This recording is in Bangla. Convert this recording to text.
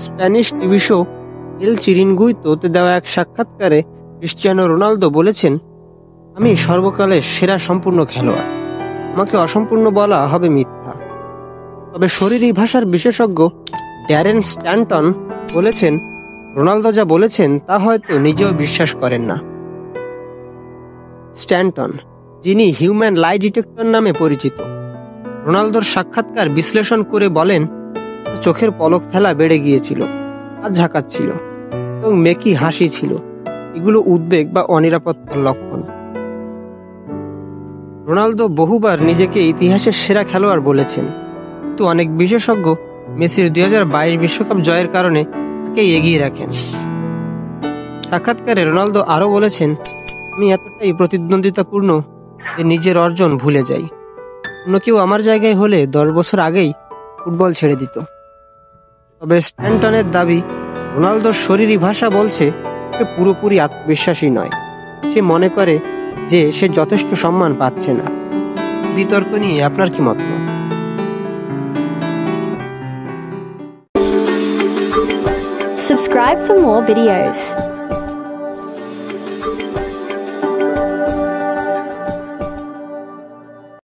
স্প্যানিশ টিভি শো এল চিরিনগুইতোতে দেওয়া এক সাক্ষাৎকারে ক্রিস্টিয়ানো রোনালদো বলেছেন, আমি সর্বকালের সেরা সম্পূর্ণ খেলোয়াড়, আমাকে অসম্পূর্ণ বলা হবে মিথ্যা। তবে শরীরী ভাষার বিশেষজ্ঞ ড্যারেন স্ট্যান্টন বলেছেন, রোনালদো যা বলেছেন তা হয়তো নিজেও বিশ্বাস করেন না। স্ট্যান্টন, যিনি হিউম্যান লাই ডিটেক্টর নামে পরিচিত, রোনালদোর সাক্ষাৎকার বিশ্লেষণ করে বলেন, চোখের পলক ফেলা বেড়ে গিয়েছিল, হাত ঝাঁকাচ্ছিল এবং মেকি হাসি ছিল, এগুলো উদ্বেগ বা অনিরাপত্তার লক্ষণ। রোনালদো বহুবার নিজেকে ইতিহাসের সেরা খেলোয়াড় বলেছেন, কিন্তু অনেক বিশেষজ্ঞ মেসির 2022 বিশ্বকাপ জয়ের কারণে তাকে এগিয়ে রাখেন। সাক্ষাৎকারে রোনালদো আরও বলেছেন, আমি এতটাই প্রতিদ্বন্দ্বিতাপূর্ণ যে নিজের অর্জন ভুলে যাই। অন্য কেউ আমার জায়গায় হলে 10 বছর আগেই ফুটবল ছেড়ে দিত। তবে স্ট্যান্টনের দাবি, রোনালদোর শরীরী ভাষা বলছে সে পুরোপুরি আত্মবিশ্বাসী নয়, সে মনে করে যে সে যথেষ্ট সম্মান পাচ্ছে না। বিতর্ক নিয়ে আপনার কি মতামত? Subscribe for more videos.